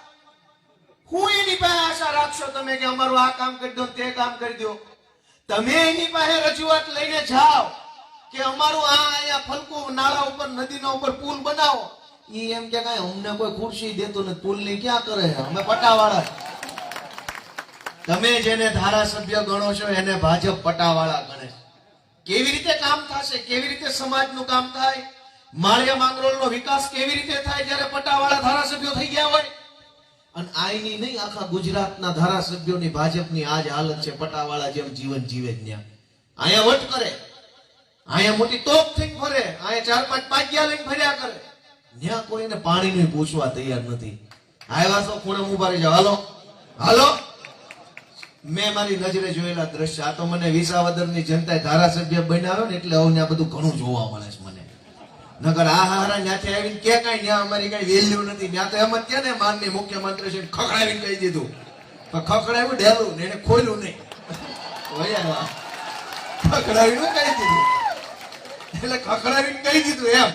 હું એની પાસે આશા રાખશો તમે કે અમારું આ કામ કરી દો, તે કામ કરી દો? તમે એની પાસે રજૂઆત લઈને જાઓ કે અમારું આ અહીંયા ફલકુ નાળા ઉપર, નદીના ઉપર પુલ બનાવો, ઈ એમ કે કાંઈ અમને કોઈ ખુરશી દેતું નથી, પુલ ની ક્યાં કરે, અમે પટાવાળા. તમે જેને ધારાસભ્ય ગણો છો એને ભાજપ પટાવાળા ગણે. કેવી રીતે કામ થશે? કેવી રીતે સમાજનું કામ થાય? માળિયા માંગરોળનો વિકાસ કેવી રીતે થાય જ્યારે પટાવાળા ધારાસભ્યો થઈ ગયા હોય? અને આઈની નહીં, આખા ગુજરાતના ધારાસભ્યોની ભાજપની આજ હાલત છે, પટાવાળા જેમ જીવન જીવે જ ન્યા. અહીંયા વટ કરે, અહીંયા મોટી તોપ થઈને ફરે, અહીંયા 4-5 પાગ્યા લઈને ફર્યા કરે, ન્યા કોઈને પાણીનું પૂછવા તૈયાર નથી. આવ્યા છો ખૂણે ઉભા રહી જાવ, હાલો હાલો. મેં મારી નજરે જોયેલા દ્રશ્ય, આ તો મને વિસાવદરની જનતાએ ધારાસભ્ય બનાવ્યો ને એટલે હવે આ બધું ઘણું જોવા મળે છે મને. નગર આ હારા ત્યાંથી આવીને કે કઈ ત્યાં અમારી કઈ વેલ્યુ નથી, ત્યાં તો એમ જ કે ને માનની મુખ્યમંત્રી છે ખખડાવીને કહી દીધું પણ ખખડાવ્યું ડેલું ને એને ખોલ્યું નહીં. વયા ખખડાવીને કહી દીધું, એટલે ખખડાવીને કહી દીધું એમ.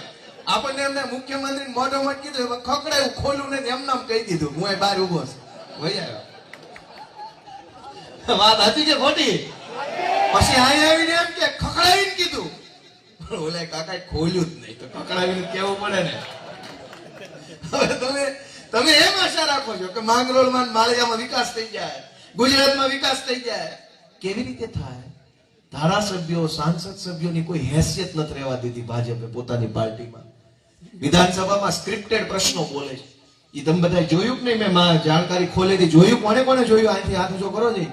આપણને એમને મુખ્યમંત્રી મોઢોમાં કીધું ખખડાયું, ખોલ્યું ને એમ નામ કહી દીધું. હું બહાર ઉભો છું. વયા વાત હતી કે ખોટી? પછી અહીંયા આવીને એમ કે ખખડાવીને કીધું. ઓલે કાકા ખોલ્યું જ નહીં તો ખખડાવીને કેવું પડે ને. હવે તમે એમ આશા રાખો છો કે માંગરોળમાં માળિયામાં વિકાસ થઈ જાય, ગુજરાતમાં વિકાસ થઈ જાય. કેવી રીતે થાય? ધારાસભ્યો, સાંસદ સભ્યોની કોઈ હેસિયત નથી રહેવા દીધી ભાજપે પોતાની પાર્ટીમાં. વિધાનસભામાં સ્ક્રિપ્ટેડ પ્રશ્નો બોલે છે. એ તમે બધા જોયું કે નહીં? મેં જાણકારી ખોલેલી જોયું. કોને કોને જોયું? અહીંથી હાથ ઊંચો કરો છે.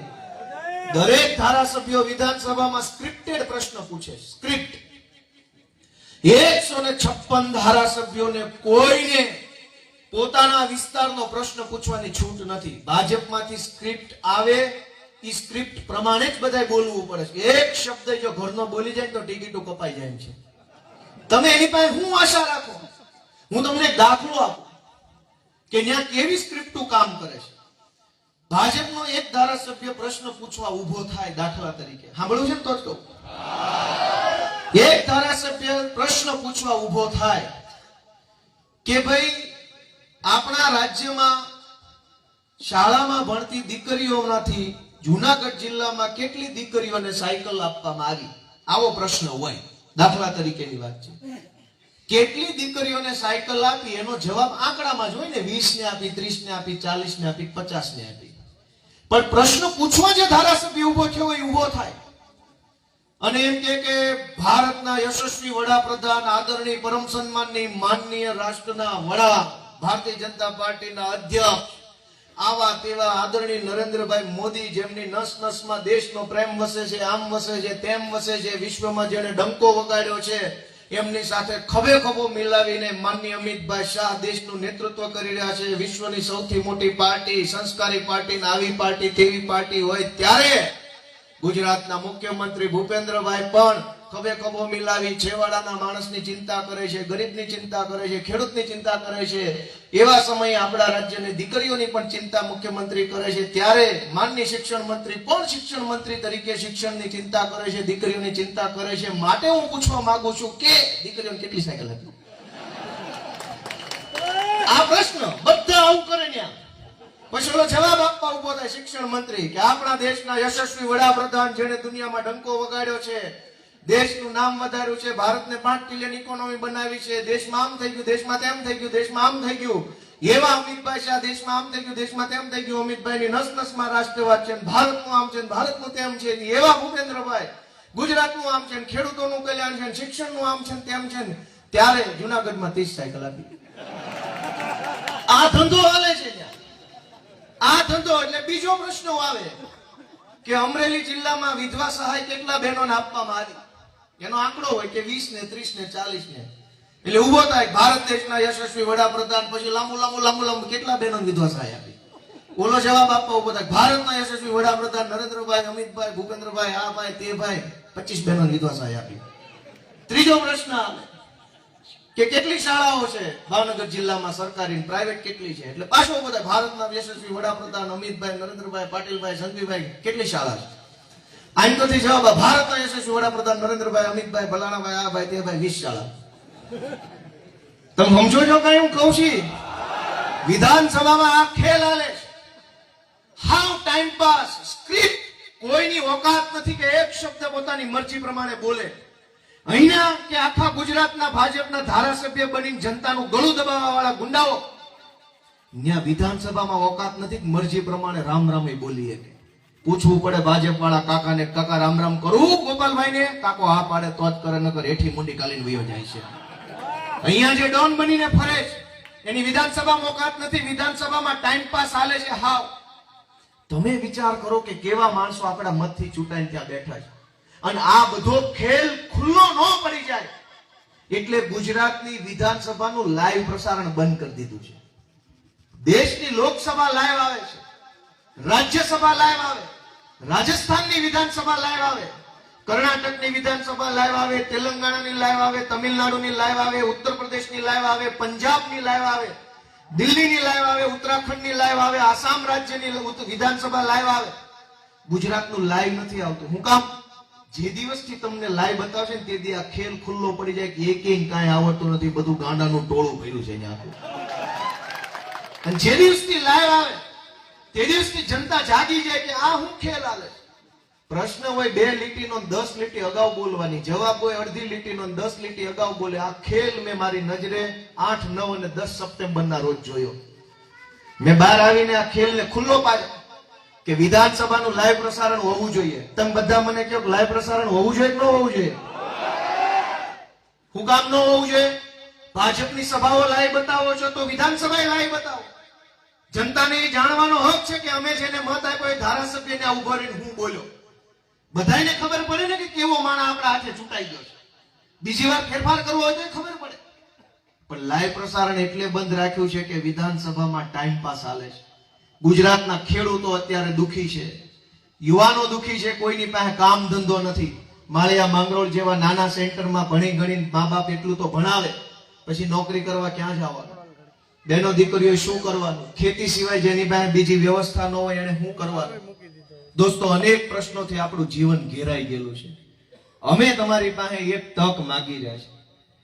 દરેક ધારાસભ્યો વિધાનસભામાં સ્ક્રિપ્ટેડ પ્રશ્ન પૂછે. સ્ક્રિપ્ટ 156 ધારાસભ્યોને કોઈને પોતાના વિસ્તારનો પ્રશ્ન પૂછવાની છૂટ નથી. ભાજપમાંથી સ્ક્રિપ્ટ આવે, એ સ્ક્રિપ્ટ પ્રમાણે જ બધાય બોલવું પડે છે. એક શબ્દ જો ઘરનો બોલી જાય તો ટિકિટો કપાઈ જાય છે. તમે એની પાસે શું આશા રાખો? હું તમને એક દાખલો આપું કે ત્યાં કેવી સ્ક્રિપ્ટનું કામ કરે છે. ભાજપનો એક ધારાસભ્ય પ્રશ્ન પૂછવા ઉભો થાય, દાખલા તરીકે સાંભળ્યું છે ને તો જ કહું. એક ધારાસભ્ય પ્રશ્ન પૂછવા ઉભો થાય કે ભાઈ આપણા રાજ્યમાં શાળામાં ભણતી દીકરીઓમાંથી જુનાગઢ જિલ્લામાં કેટલી દીકરીઓને સાયકલ આપવામાં આવી? આવો પ્રશ્ન હોય, દાખલા તરીકેની વાત છે. કેટલી દીકરીઓને સાયકલ આપી એનો જવાબ આંકડામાં જ હોય ને. 20 ને આપી, 30 ને આપી, 40 ને આપી, 50 ને આપી. પણ પ્રશ્ન પૂછવા જે ધારાસભ્ય ઉભો થયો એ ઉભો થાય અને એમ કે ભારતના યશસ્વી વડાપ્રધાન, આદરણીય પરમ સન્માનની માનનીય રાષ્ટ્રના વડા, ભારતીય જનતા પાર્ટીના અધ્યક્ષ, આવા તેવા આદરણીય નરેન્દ્રભાઈ મોદી, જેમની નસ નસમાં દેશનો પ્રેમ વસે છે, આમ વસે છે, તેમ વસે છે, વિશ્વમાં જેને ડંકો વગાડ્યો છે, એમની સાથે ખભે ખભો મિલાવીને માનનીય અમિતભાઈ શાહ દેશનું નેતૃત્વ કરી રહ્યા છે. વિશ્વની સૌથી મોટી પાર્ટી, સંસ્કારી પાર્ટી, આવી પાર્ટી કેવી પાર્ટી હોય ત્યારે ગુજરાતના મુખ્યમંત્રી ભૂપેન્દ્રભાઈ પણ ખભે ખભો મિલાવી છેવાડાના માણસની ચિંતા કરે છે, ગરીબની ચિંતા કરે છે, ખેડૂતની ચિંતા કરે છે. એવા સમયે આપણા રાજ્યની દીકરીઓની પણ ચિંતા મુખ્યમંત્રી કરે છે. ત્યારે માનનીય શિક્ષણ મંત્રી પણ શિક્ષણ મંત્રી તરીકે શિક્ષણની ચિંતા કરે છે, દીકરીઓની ચિંતા કરે છે. માટે હું પૂછવા માંગુ છું કે દીકરીઓને કેટલી સાયકલ આપી? આ પ્રશ્ન બધા આવું કરે ને. પછી ઓલો જવાબ આપવા ઉભો થાય શિક્ષણ મંત્રી કે આપણા દેશના યશસ્વી વડાપ્રધાન, જેને દુનિયામાં ડંકો વગાડ્યો છે, દેશનું નામ વધાર્યું છે, ભારતને 5 ટ્રિલિયન ઇકોનોમી બનાવી છે, દેશમાં આમ થઈ ગયું, દેશમાં તેમ થઈ ગયું, દેશમાં આમ થઈ ગયું, એવા અમિતભાઈ શાહ દેશમાં આમ થઈ ગયું, દેશમાં તેમ થઈ ગયું, અમિતભાઈની નસ નસમાં રાષ્ટ્રવાદ છે, ભારતનું આમ છે, ભારતનું તેમ છે, એવા ભૂપેન્દ્રભાઈ ગુજરાતનું આમ છે, ખેડૂતોનું કલ્યાણ છે, શિક્ષણનું આમ છે, તેમ છે. ત્યારે જુનાગઢમાં 30 સાયકલ આપી. આ ધંધો હાલે છે. આ ધંધો એટલે બીજો પ્રશ્ન આવે કે અમરેલી જિલ્લામાં વિધવા સહાય કેટલા બહેનોને આપવામાં આવી? એનો આંકડો હોય કે 20 ને 30 ને 40 ને. એટલે ઉભો થાય ભારત દેશના યશસ્વી વડાપ્રધાન, પછી લાંબુ કેટલા બહેનોને વિધવા સહાય આપી? ઓલો જવાબ આપવા ઉભો થાય ભારતના યશસ્વી વડાપ્રધાન નરેન્દ્રભાઈ, અમિતભાઈ, ભૂપેન્દ્રભાઈ, આ ભાઈ, તે ભાઈ, 25 બહેનોને વિધવા સહાય આપી. ત્રીજો પ્રશ્ન આવે કે કેટલી શાળાઓ છે ભાવનગર જિલ્લામાં, સરકારી પ્રાઇવેટ કેટલી છે? એટલે પાછો બધા ભારતના યશસ્વી વડાપ્રધાન અમિતભાઈ, નરેન્દ્રભાઈ, પાટીલભાઈ, સંઘવીભાઈ, કેટલી શાળા છે? આમ તો જવાબ ભારતના યશસ્વી વડાપ્રધાન નરેન્દ્રભાઈ, અમિતભાઈ, ભલાણાભાઈ, આ ભાઈ, તે ભાઈ, 20 શાળા. તમે સમજો છો કઈ હું કહું છું? વિધાનસભામાં આ ખેલ હાલે છે. હાવ ટાઈમ પાસ, સ્ક્રિપ્ટ. કોઈની ઓકાત નથી કે એક શબ્દ પોતાની મરજી પ્રમાણે બોલે. અહીંયા કે આખા ગુજરાતના ભાજપના ધારાસભ્ય બની જનતાનું ગળું દબાવવા વાળા ગુંડાઓ, ત્યાં વિધાનસભામાં ઓકાત નથી મરજી પ્રમાણે રામ રામ બોલીએ. પૂછવું પડે ભાજપ વાળા કાકાને, કાકા રામ રામ કરું ગોપાલભાઈ ને? કાકો હા પાડે તો જ કરે, નકર હેઠી મુંડી કાલીને વયો જાય છે. અહીંયા જે ડોન બનીને ફરે છે એની વિધાનસભામાં ઓકાત નથી. વિધાનસભામાં ટાઈમ પાસ હાલે છે. હાવ તમે વિચાર કરો કે કેવા માણસો આપણા મતથી ચૂંટાઈને ત્યાં બેઠા છે. અને આ બધો ખેલ ખુલ્લો ન પડી જાય એટલે ગુજરાતની વિધાનસભાનું લાઈવ પ્રસારણ બંધ કરી દીધું છે. દેશની લોકસભા લાઈવ આવે છે, રાજ્યસભા લાઈવ આવે, રાજસ્થાનની વિધાનસભા લાઈવ આવે, કર્ણાટકની વિધાનસભા લાઈવ આવે, તેલંગાણાની લાઈવ આવે, તમિલનાડુની લાઈવ આવે, ઉત્તર પ્રદેશની લાઈવ આવે, પંજાબની લાઈવ આવે. દિલ્હીની લાઈવ આવે, ઉત્તરાખંડની લાઈવ આવે, આસામ રાજ્યની વિધાનસભા લાઈવ આવે, ગુજરાતનું લાઈવ નથી આવતું. હું કામ? જે દિવસથી તમને લાઈવ બતાવશે ને તે દી આ ખેલ ખુલ્લો પડી જાય કે એકેય કાંઈ આવડતું નથી, બધું ગાંડાનું ટોળું ભર્યું છે અહીંયા આખું. અને જે દિવસથી લાઈવ આવે તે દિવસથી જનતા જાગી જાય કે આ હું ખેલ હાલે. પ્રશ્ન હોય 2 લીટીનો 10 લીટી અગાઉ બોલવાની, જવાબ હોય અડધી લીટીનો 10 લીટી અગાઉ બોલે. આ ખેલ મેં મારી નજરે 8, 9 અને 10 સપ્ટેમ્બરના રોજ જોયો. મેં બહાર આવીને આ ખેલને ખુલ્લો પાડ્યો કે વિધાનસભાનું લાઈવ પ્રસારણ હોવું જોઈએ. તમે બધા મને કહો કે લાઈવ પ્રસારણ હોવું જોઈએ કે ન હોવું જોઈએ? હું કામ ન હોવું જોઈએ? ભાજપની સભાઓ લાઈવ બતાવો છો તો વિધાનસભા લાઈવ બતાવો. જનતાને એ જાણવાનો હક છે કે અમે જેને મત આપ્યો એ ધારાસભ્યને ઉભો રહીને હું બોલ્યો. બધાને ખબર પડે ને કે કેવો માણસ આપણા હાથે ચૂંટાઈ ગયો છે. બીજી વાર ફેરફાર કરવો હોય તો ખબર પડે. પણ લાઈવ પ્રસારણ એટલે બંધ રાખ્યું છે કે વિધાનસભામાં ટાઈમ પાસ હાલે છે. ગુજરાતના ખેડૂતો અત્યારે દુખી છે, યુવાનો દુખી છે, કોઈની પાસે કામ ધંધો નથી. માળિયા માંગરોળ જેવા નાના સેન્ટરમાં ભણી ગણીને મા બાપ એટલું તો ભણાવે, પછી નોકરી કરવા ક્યાં જવાનું? બહેનો દીકરીઓ શું કરવાનું? ખેતી સિવાય જેની પાસે બીજી વ્યવસ્થા ન હોય એને શું કરવાનું? દોસ્તો, અનેક પ્રશ્નોથી આપણું જીવન ઘેરાઈ ગયેલું છે. અમે તમારી પાસે એક તક માંગી રહ્યા છે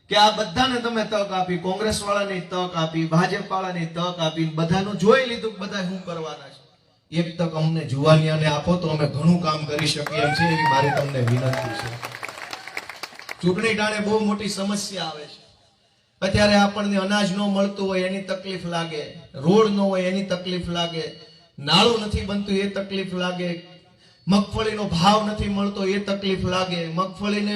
કે આ બધાને તમે તક આપી, કોંગ્રેસ વાળાને તક આપી, ભાજપ વાળાને તક આપી, બધાનું જોઈ લીધું કે બધા શું કરવાના છે. એક તક અમને જુવાનિયાને આપો તો અમે ઘણું કામ કરી શકીએ એમ છે, એવી મારી તમને વિનંતી છે. ચૂંટણી ટાણે બહુ મોટી સમસ્યા આવે છે. અત્યારે આપણને અનાજ ન મળતું હોય એની તકલીફ લાગે, રોડ ન હોય એની તકલીફ લાગે, નાળું નથી બનતું એ તકલીફ લાગે, મગફળીનો ભાવ નથી મળતો એ તકલીફ લાગે, મગફળીને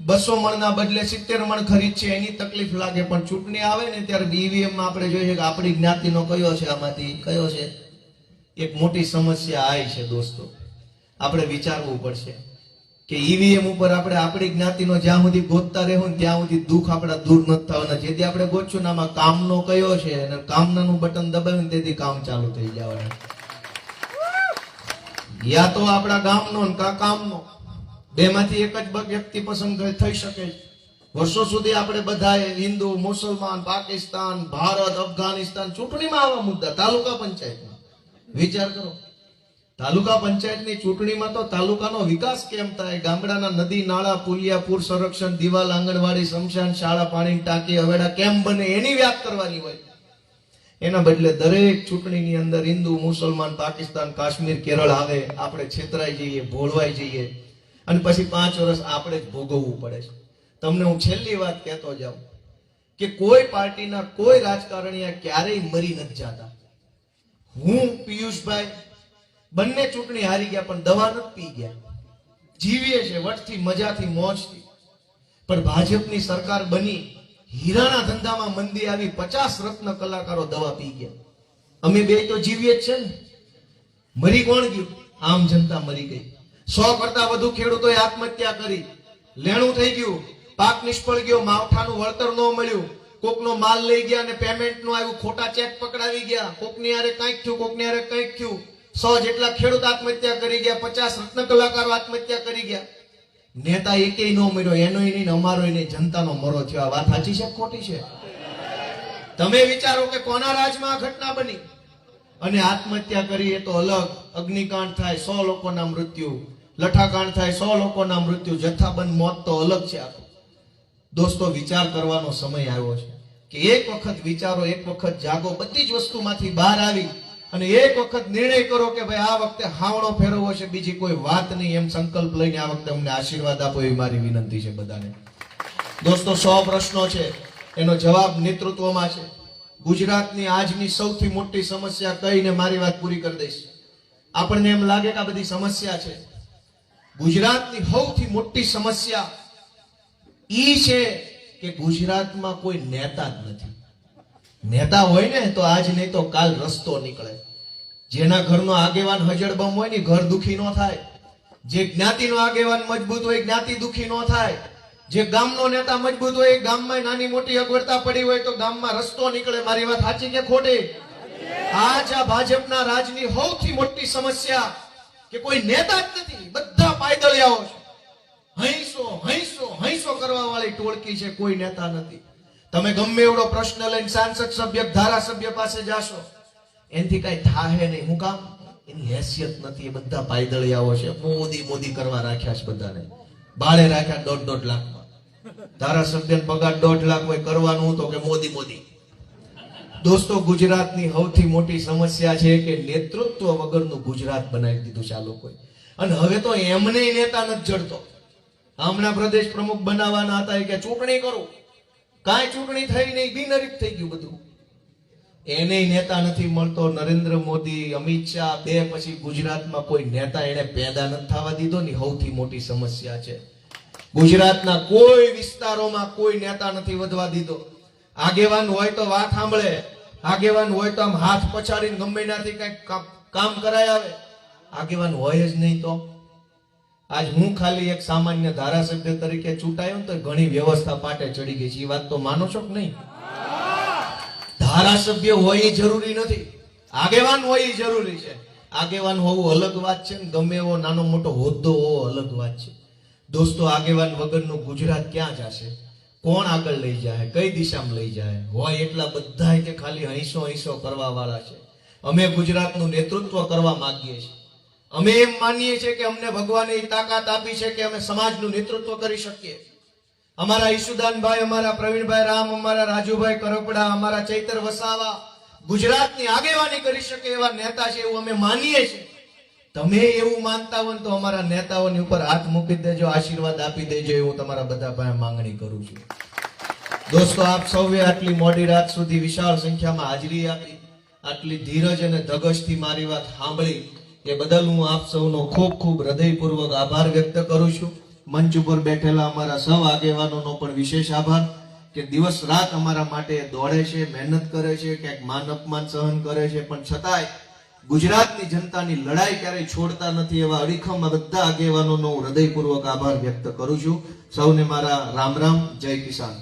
200 મણના બદલે 70 મણ ખરીદ છે એની તકલીફ લાગે. પણ ચૂંટણી આવે ને ત્યારે ઈવીએમ માં આપણે જોઈએ કે આપણી જ્ઞાતિનો કયો છે, આમાંથી કયો છે. એક મોટી સમસ્યા આવી છે દોસ્તો, આપણે વિચારવું પડશે કે ઈવીએમ ઉપર આપણે આપણી જ્ઞાતિનો જ્યાં સુધી ગોતતા રહેવું ને ત્યાં સુધી દુઃખ આપણા દૂર નથી થવાના. જેથી આપણે ગોતશું ને આમાં કામનો કયો છે અને કામનાનું બટન દબાવ્યું ને તેથી કામ ચાલુ થઈ જવાનું. યા તો આપણા ગામનો ને કા કામનો, બેમાંથી એક જ વ્યક્તિ પસંદ થઈ શકે છે. વર્ષો સુધી આપણે બધા હિન્દુ, મુસલમાન, પાકિસ્તાન, ભારત, અફઘાનિસ્તાન ચૂંટણીમાં આવા મુદ્દા. તાલુકા પંચાયતમાં વિચાર કરો, તાલુકા પંચાયતની ચૂંટણીમાં તો તાલુકાનો વિકાસ કેમ થાય, ગામડાના નદી નાળા, પુલિયા, પૂર સંરક્ષણ, દિવાલ, આંગણવાડી, સ્મશાન, શાળા, પાણીની ટાંકી, હવેડા કેમ બને એની વાત કરવાની હોય. એના બદલે દરેક ચૂંટણીની અંદર હિન્દુ, મુસલમાન, પાકિસ્તાન, કાશ્મીર, કેરળ આવે, આપણે છેતરાઈ જઈએ, ભોળવાઈ જઈએ અને પછી 5 વર્ષ આપણે જ ભોગવવું પડે છે. તમને હું છેલ્લી વાત કહેતો જાઉં કે કોઈ પાર્ટીના કોઈ રાજકારણીયા ક્યારેય મરી નથી જતા. હું પિયુષભાઈ બંને ચૂંટણી હારી ગયા પણ દવા નથી પી ગયા, જીવીએ છે વટથી, મજાથી, મોજથી. પણ ભાજપની સરકાર બની, હીરાના ધંધામાં મંદી આવી, 50 રત્ન કલાકારો દવા પી ગયા. અમે બે તો જીવીએ જ છે ને. મરી કોણ ગયું? આમ જનતા મરી ગઈ. 100 કરતા વધુ ખેડૂતોએ આત્મહત્યા કરી, લેણું થઈ ગયું, પાક નિષ્ફળ ગયો, માવઠાનું વળતર ન મળ્યું, કોકનો માલ લઈ ગયા અને પેમેન્ટ નું આવ્યું, ખોટા ચેક પકડાવી ગયા, કોકની હારે કંઈક થયું, કોકની હારે કંઈક થયું. 100 જેટલા ખેડૂત આત્મહત્યા કરી ગયા, 50 રત્ન કલાકારો આત્મહત્યા કરી ગયા. નેતા એકેય ન મળ્યો, એનોય નહીં, અમારોય નહીં, જનતાનો મરો થયો. આ વાત સાચી છે ખોટી છે? તમે વિચારો કે કોના રાજમાં આ ઘટના બની? અને આત્મહત્યા કરી એ તો અલગ, અગ્નિકાંડ થાય 100 લોકોના મૃત્યુ, લઠાકાંડ થાય 100 લોકોના મૃત્યુ, જથ્થાબંધ મોત તો અલગ છે. આખો દોસ્તો વિચાર કરવાનો સમય આવ્યો છે કે એક વખત વિચારો, એક વખત જાગો, બધી જ વસ્તુમાંથી બહાર આવી અને એક વખત નિર્ણય કરો કે ભાઈ આ વખતે હાવણો ફેરવવો છે, બીજી કોઈ વાત નહીં. એમ સંકલ્પ લઈને આ વખતે અમને આશીર્વાદ આપો એવી મારી વિનંતી છે બધાને. દોસ્તો 100 પ્રશ્નો છે, એનો જવાબ નેતૃત્વમાં છે. ગુજરાતની આજની સૌથી મોટી સમસ્યા કહીને મારી વાત પૂરી કરી દઈશ. આપણને એમ લાગે કે આ બધી સમસ્યા છે. ગુજરાતની સૌથી મોટી સમસ્યા ઈ છે કે ગુજરાતમાં કોઈ નેતા જ નથી. નેતા હોય ને તો આજ નહીં તો કાલ રસ્તો નીકળે. જેના ઘરનો આગેવાન હજળબમ હોય ને ઘર દુખી ન થાય. જે જ્ઞાતિનો આગેવાન મજબૂત હોય જ્ઞાતિ દુખી ન થાય. જે ગામનો નેતા મજબૂત હોય, ગામમાં નાની મોટી અગવડતા પડી હોય તો ગામમાં રસ્તો નીકળે. મારી વાત સાચી કે ખોટી? આજ આ ભાજપના રાજની સૌથી મોટી સમસ્યા કે કોઈ નેતા જ નથી, બધા પાયદળિયાઓ છે. હૈસો કરવા વાળી ટોળકી છે, કોઈ નેતા નથી. તમે ગમે એવડો પ્રશ્ન લઈને સાંસદ સભ્ય ધારાસભ્ય પાસે જાશો, એનાથી કઈ થાહે નહીં. હું કામ? એની હેસિયત નથી. એ બધા પાયદળિયાઓ છે, મોદી મોદી કરવા રાખ્યા છે બધાને, બાળે રાખ્યા 1.5 લાખમાં. ધારાસભ્ય પગાર 1.5 લાખ હોય, કરવાનું તો કે મોદી મોદી. દોસ્તો, ગુજરાતની સૌથી મોટી સમસ્યા છે કે નેતૃત્વ વગરનું ગુજરાત બનાવી દીધું છે આ લોકોએ. અને હવે તો એમને નેતા નથી જડતો. હમણાં પ્રદેશ પ્રમુખ બનાવવાના હતા કે ચૂંટણી કરું, કાંઈ ચૂંટણી થઈ નહીં, બિનહરીફ થઈ ગયું બધું. એને નેતા નથી મળતો. નરેન્દ્ર મોદી, અમિત શાહ, બે પછી ગુજરાતમાં કોઈ નેતા એને પેદા નથી થવા દીધો ની સૌથી મોટી સમસ્યા છે. ગુજરાતના કોઈ વિસ્તારોમાં કોઈ નેતા નથી વધવા દીધો. આગેવાન હોય તો વાત સાંભળે, આગેવાન હોય તો આમ હાથ પછાડીને ગમે ત્યાંથી કઈક કામ કરાય આવે. આગેવાન હોય જ નહીં તો આજ હું ખાલી એક સામાન્ય ધારાસભ્ય તરીકે ચૂંટાયો તો ઘણી વ્યવસ્થા પાટે ચડી ગઈ છે. એ વાત તો માનો છો કે નહીં? ધારાસભ્ય હોય એ જરૂરી નથી, આગેવાન હોય એ જરૂરી છે. આગેવાન હોવું અલગ વાત છે ને ગમે એવો નાનો મોટો હોદ્દો હોવો અલગ વાત છે. દોસ્તો, આગેવાન વગરનું ગુજરાત ક્યાં જશે? કોણ આગળ લઈ જાય? કઈ દિશામાં લઈ જાય? હોય એટલા બધા કે ખાલી હૈસો કરવા વાળા છે. અમે ગુજરાતનું નેતૃત્વ કરવા માંગીએ છીએ. અમે એમ માનીએ છીએ કે અમને ભગવાને એ તાકાત આપી છે કે અમે સમાજનું નેતૃત્વ કરી શકીએ. અમારા ઈશુદાનભાઈ, અમારા પ્રવીણભાઈ રામ, અમારા રાજુભાઈ કરપડા, અમારા ચૈતર વસાવા ગુજરાતની આગેવાની કરી શકે એવા નેતા છે એવું અમે માનીએ છીએ. તમે એવું માનતા હોય તો અમારા નેતાઓની ઉપર હાથ મૂકી દેજો, આશીર્વાદ આપી દેજો, એવું તમારા બધા પાસે માંગણી કરું છું. દોસ્તો, આપ સૌએ આટલી મોડી રાત સુધી વિશાળ સંખ્યામાં હાજરી આપી, આટલી ધીરજ અને ધગશથી મારી વાત સાંભળી, એ બદલ હું આપ સૌનો ખૂબ ખૂબ હૃદયપૂર્વક આભાર વ્યક્ત કરું છું. મંચ ઉપર બેઠેલા અમારા સૌ આગેવાનોનો પણ વિશેષ આભાર કે દિવસ રાત અમારા માટે દોડે છે, મહેનત કરે છે, ક્યાંક માન અપમાન સહન કરે છે, પણ છતાંય ગુજરાતની જનતાની લડાઈ ક્યારેય છોડતા નથી. એવા અડીખમ બધા આગેવાનોનો હું હૃદયપૂર્વક આભાર વ્યક્ત કરું છું. સૌને મારા રામ રામ, જય કિસાન.